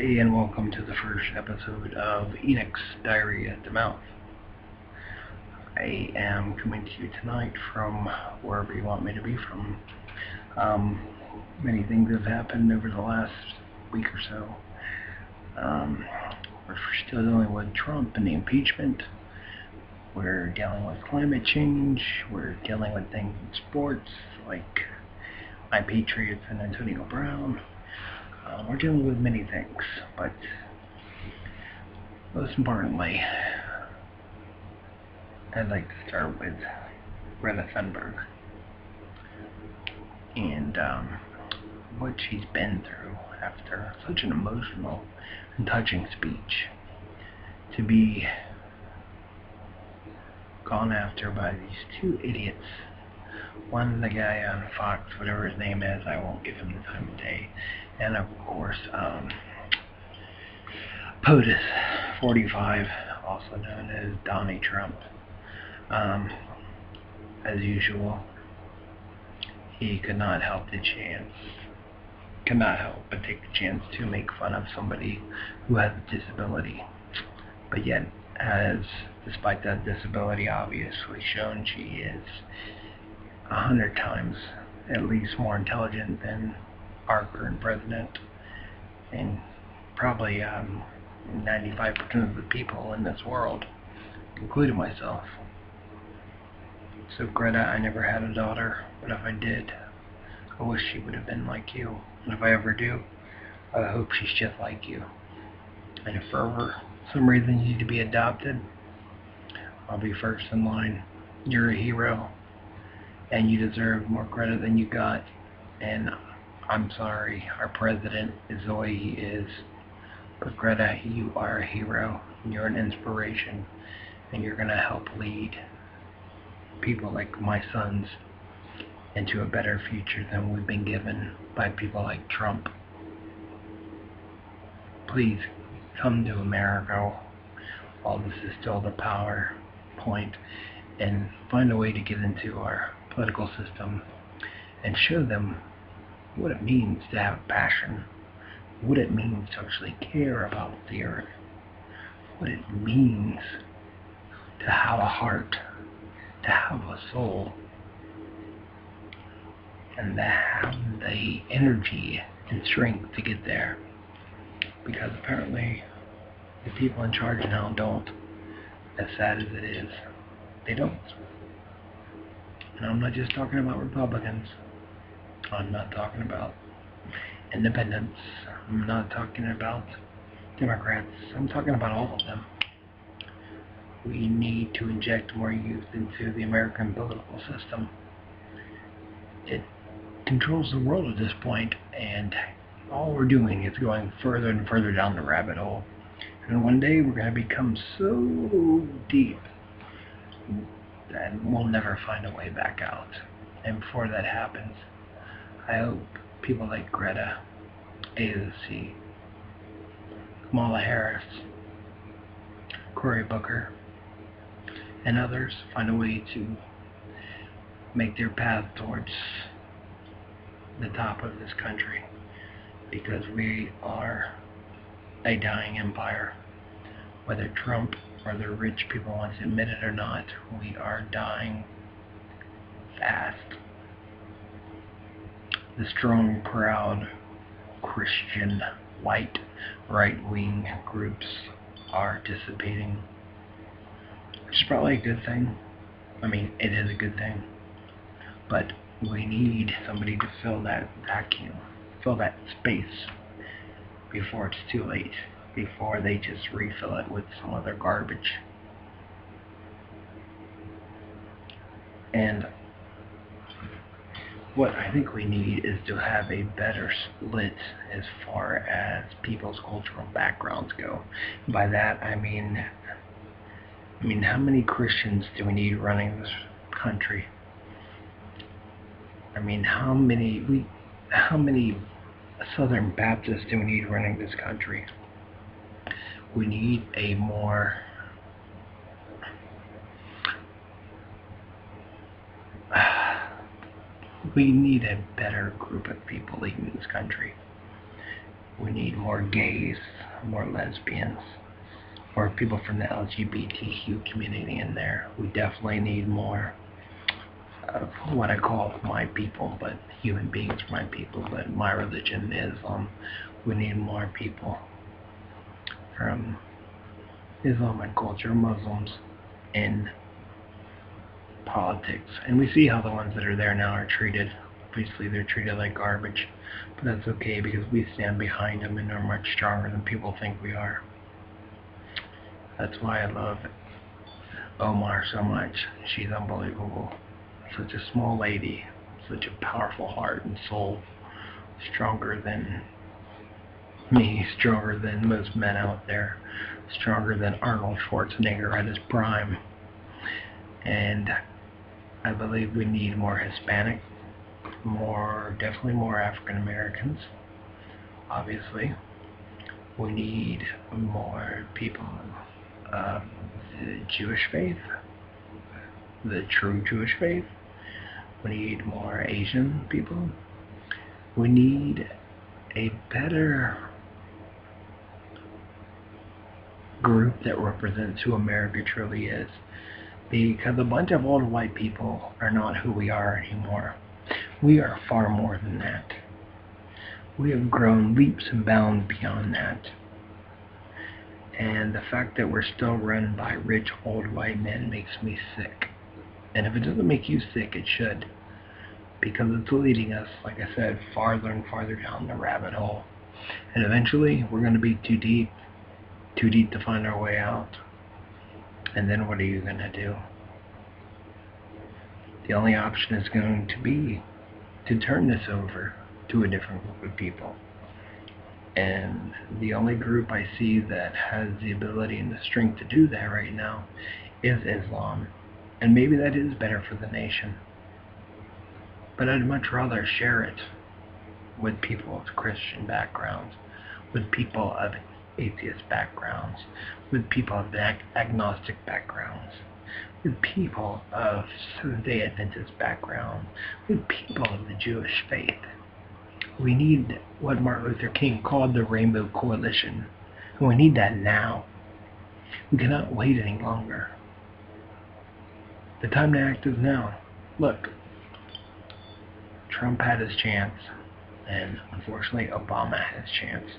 Hey, and welcome to the first episode of EnOch's Diarrhea at the Mouth. I am coming to you tonight from wherever you want me to be from. Many things have happened over the last week or so. We're still dealing with Trump and the impeachment. We're dealing with climate change. We're dealing with things in sports like my Patriots and Antonio Brown. We're dealing with many things, but most importantly, I'd like to start with Greta Thunberg and what she's been through after such an emotional and touching speech. To be gone after by these two idiots. One, the guy on Fox, whatever his name is, I won't give him the time of day. And of course, POTUS 45, also known as Donnie Trump. As usual, he could not help but take the chance to make fun of somebody who has a disability. But yet, despite that disability obviously shown, she is 100 times at least more intelligent than our current president, and probably 95% of the people in this world, including myself. So Greta, I never had a daughter, but if I did, I wish she would have been like you. And if I ever do, I hope she's just like you. And if for some reason you need to be adopted, I'll be first in line. You're a hero, and you deserve more credit than you got. And I'm sorry, our president is the way he is. But Greta, you are a hero, and you're an inspiration, and you're going to help lead people like my sons into a better future than we've been given by people like Trump. Please come to America while this is still the PowerPoint, and find a way to get into our political system and show them what it means to have passion, what it means to actually care about the earth, what it means to have a heart, to have a soul, and to have the energy and strength to get there. Because apparently the people in charge now don't. As sad as it is, they don't. And I'm not just talking about Republicans. I'm not talking about independents. I'm not talking about Democrats. I'm talking about all of them. We need to inject more youth into the American political system. It controls the world at this point, and all we're doing is going further and further down the rabbit hole. And one day we're going to become so deep that we'll never find a way back out. And before that happens, I hope people like Greta, AOC, Kamala Harris, Cory Booker, and others find a way to make their path towards the top of this country, because we are a dying empire. Whether Trump or the rich people want to admit it or not, we are dying fast. The strong, proud, Christian, white, right-wing groups are dissipating, which is probably a good thing. I mean, it is a good thing. But we need somebody to fill that vacuum, fill that space before it's too late, before they just refill it with some other garbage. And what I think we need is to have a better split as far as people's cultural backgrounds go. By that I mean how many Christians do we need running this country? I mean, how many Southern Baptists do we need running this country? We need a more we need a better group of people leading this country. We need more gays, more lesbians, more people from the LGBTQ community in there. We definitely need more of what I call my people, but human beings are my people, but my religion is we need more people from Islamic culture, Muslims, in politics. And we see how the ones that are there now are treated. Obviously, they're treated like garbage, but that's okay because we stand behind them and are much stronger than people think we are. That's why I love Omar so much. She's unbelievable. Such a small lady, such a powerful heart and soul, stronger than me, stronger than most men out there, stronger than Arnold Schwarzenegger at his prime. And I believe we need more Hispanic, definitely more African Americans, obviously. We need more people of the Jewish faith, the true Jewish faith. We need more Asian people. We need a better group that represents who America truly is. Because a bunch of old white people are not who we are anymore. We are far more than that. We have grown leaps and bounds beyond that. And the fact that we're still run by rich old white men makes me sick. And if it doesn't make you sick, it should. Because it's leading us, like I said, farther and farther down the rabbit hole. And eventually, we're going to be too deep to find our way out. And then what are you going to do? The only option is going to be to turn this over to a different group of people. And the only group I see that has the ability and the strength to do that right now is Islam. And maybe that is better for the nation. But I'd much rather share it with people of Christian backgrounds, with people of atheist backgrounds, with people of agnostic backgrounds, with people of Seventh-day Adventist background, with people of the Jewish faith. We need what Martin Luther King called the Rainbow Coalition. And we need that now. We cannot wait any longer. The time to act is now. Look, Trump had his chance, and unfortunately Obama had his chance.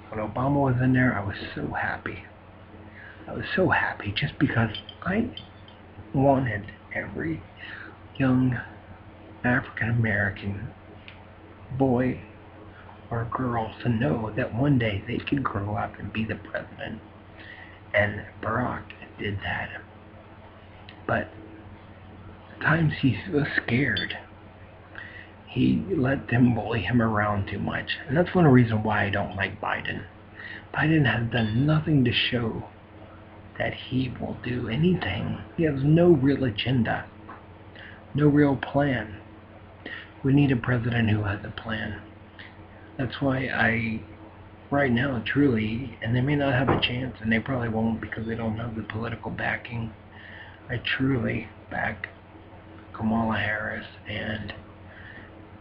When Obama was in there, I was so happy. I was so happy just because I wanted every young African American boy or girl to know that one day they could grow up and be the president. And Barack did that. But at times he was scared. He let them bully him around too much. And that's one reason why I don't like Biden. Biden has done nothing to show that he will do anything. He has no real agenda, no real plan. We need a president who has a plan. That's why right now, truly, and they may not have a chance, and they probably won't because they don't have the political backing, I truly back Kamala Harris, and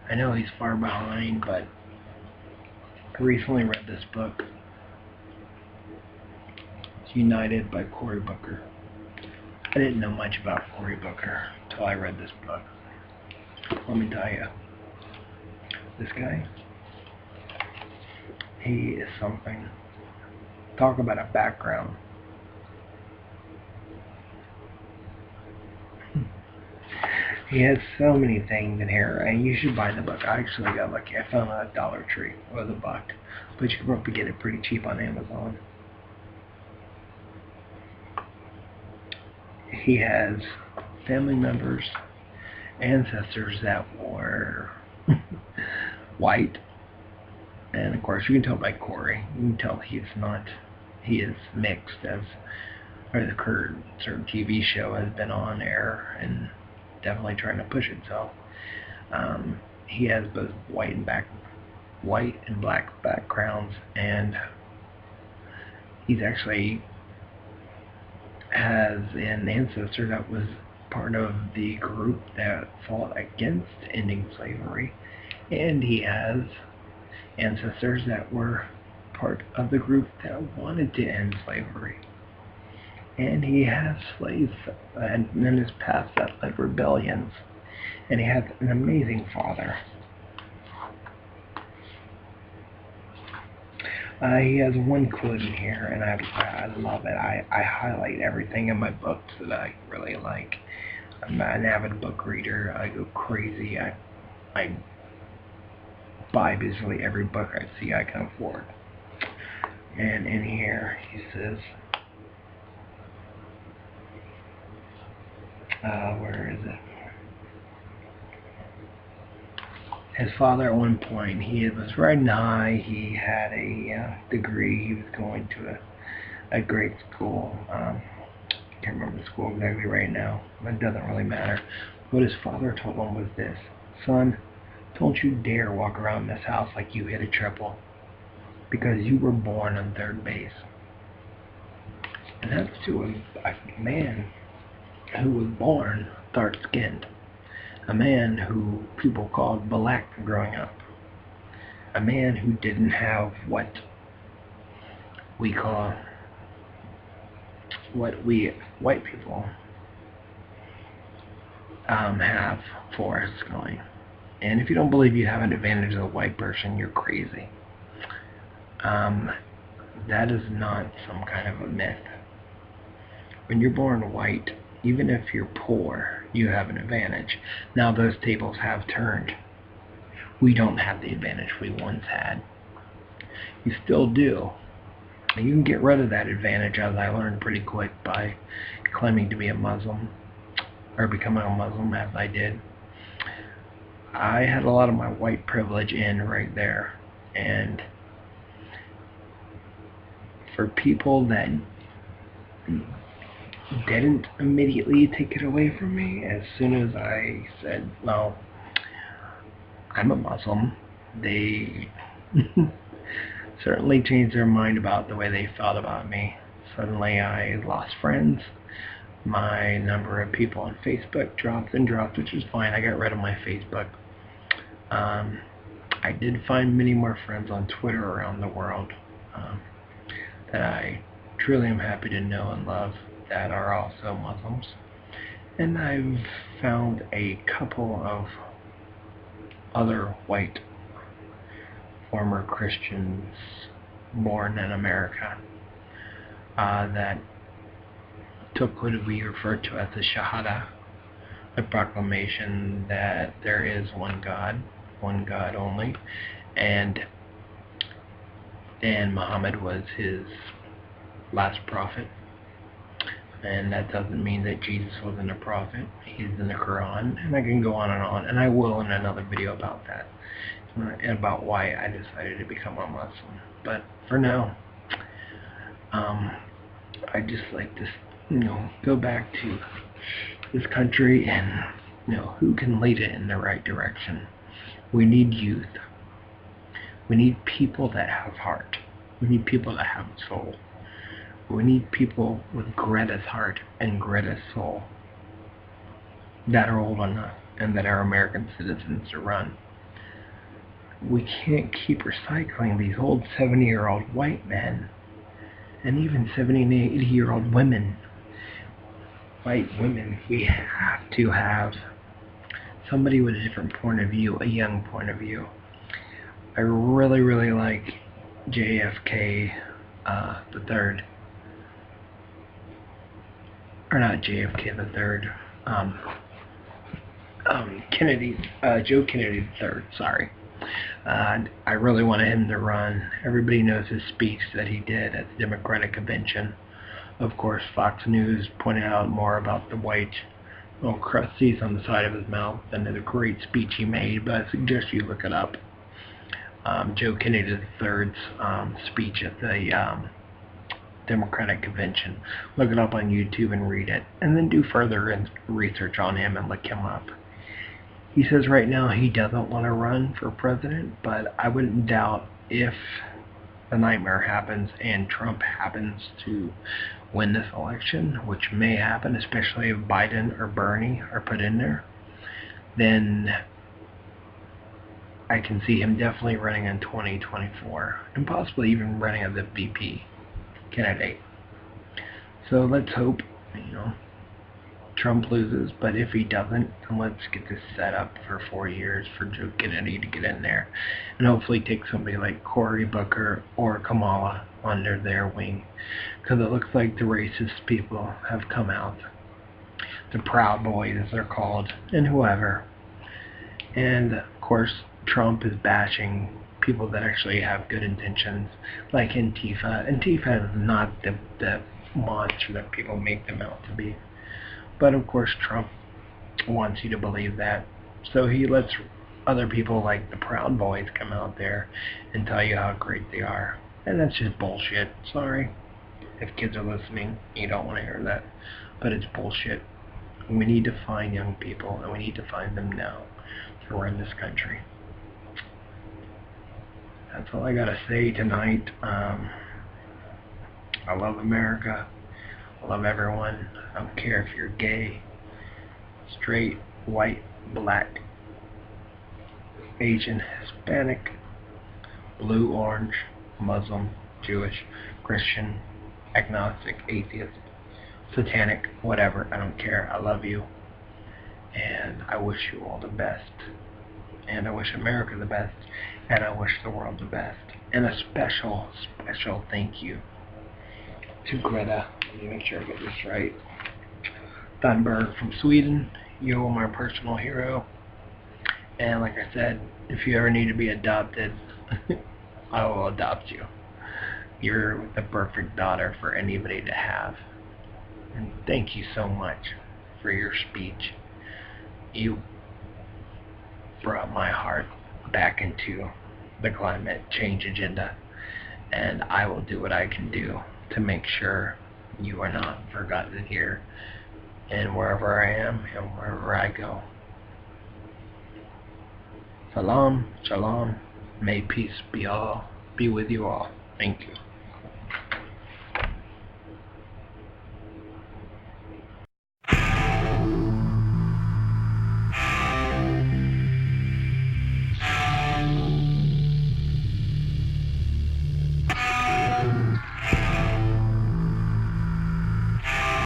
I know he's far behind, but I recently read this book, It's United by Cory Booker. I didn't know much about Cory Booker until I read this book. Let me tell you, this guy, he is something. Talk about a background. He has so many things in here, and you should buy the book. I actually got lucky. I found it at Dollar Tree. It was $1, but you can probably get it pretty cheap on Amazon. He has family members, ancestors that were white, and of course you can tell by Cory. You can tell he is mixed, or the current certain TV show has been on air and definitely trying to push itself. He has both white and black backgrounds, and he's actually has an ancestor that was part of the group that fought against ending slavery, and he has ancestors that were part of the group that wanted to end slavery. And he has slaves in his past that led rebellions. And he has an amazing father. He has one quote in here, and I love it. I highlight everything in my books that I really like. I'm an avid book reader. I go crazy. I buy basically every book I see I can afford. And in here, he says, where is it? His father at one point, he was riding high, he had a degree, he was going to a great school. I can't remember the school exactly right now, but it doesn't really matter. What his father told him was this: son, don't you dare walk around this house like you hit a triple, because you were born on third base. And that's to a man who was born dark-skinned. A man who people called black growing up. A man who didn't have what we white people have for us going. And if you don't believe you have an advantage as a white person, you're crazy. That is not some kind of a myth. When you're born white, even if you're poor, you have an advantage. Now those tables have turned. We don't have the advantage we once had. You still do. And you can get rid of that advantage, as I learned pretty quick by claiming to be a Muslim, or becoming a Muslim, as I did. I had a lot of my white privilege in right there. And for people that didn't immediately take it away from me, as soon as I said, well, I'm a Muslim, they certainly changed their mind about the way they thought about me. Suddenly I lost friends. My number of people on Facebook dropped and dropped, which is fine. I got rid of my Facebook. I did find many more friends on Twitter around the world that I truly am happy to know and love, that are also Muslims. And I've found a couple of other white former Christians born in America that took what we refer to as the Shahada, a proclamation that there is one God only, and Muhammad was his last prophet. And that doesn't mean that Jesus wasn't a prophet. He's in the Quran, and I can go on, and I will in another video about that, and about why I decided to become a Muslim. But for now, I just like to, go back to this country and, who can lead it in the right direction. We need youth. We need people that have heart. We need people that have soul. We need people with Greta's heart and Greta's soul that are old enough and that are American citizens to run. We can't keep recycling these old 70-year-old white men and even 70 and 80-year-old women. White women. We have to have somebody with a different point of view, a young point of view. I really, really like JFK the third. Or not JFK the third. Joe Kennedy the third. Sorry. I really wanted him to run. Everybody knows his speech that he did at the Democratic Convention. Of course, Fox News pointed out more about the white little crusties on the side of his mouth than the great speech he made, but I suggest you look it up. Joe Kennedy III's speech at the Democratic Convention. Look it up on YouTube and read it, and then do further research on him and look him up. He says right now he doesn't want to run for president, but I wouldn't doubt if the nightmare happens and Trump happens to win this election, which may happen, especially if Biden or Bernie are put in there, then I can see him definitely running in 2024, and possibly even running as a VP candidate. So let's hope, Trump loses, but if he doesn't, then let's get this set up for 4 years for Joe Kennedy to get in there, and hopefully take somebody like Cory Booker or Kamala under their wing, because it looks like the racist people have come out, the Proud Boys as they're called, and whoever. And of course, Trump is bashing people that actually have good intentions, like Antifa. Antifa is not the monster that people make them out to be. But of course, Trump wants you to believe that. So he lets other people like the Proud Boys come out there and tell you how great they are. And that's just bullshit. Sorry. If kids are listening, you don't want to hear that. But it's bullshit. We need to find young people, and we need to find them now to run this country. That's all I gotta say tonight. I love America. I love everyone. I don't care if you're gay, straight, white, black, Asian, Hispanic, blue, orange, Muslim, Jewish, Christian, agnostic, atheist, satanic, whatever. I don't care. I love you. And I wish you all the best. And I wish America the best. And I wish the world the best. And a special, special thank you to Greta. Let me make sure I get this right. Thunberg from Sweden. You are my personal hero. And like I said, if you ever need to be adopted, I will adopt you. You're the perfect daughter for anybody to have. And thank you so much for your speech. You brought my heart back into the climate change agenda, and I will do what I can do to make sure you are not forgotten here and wherever I am and wherever I go. Salam, shalom, may peace be with you all. Thank you.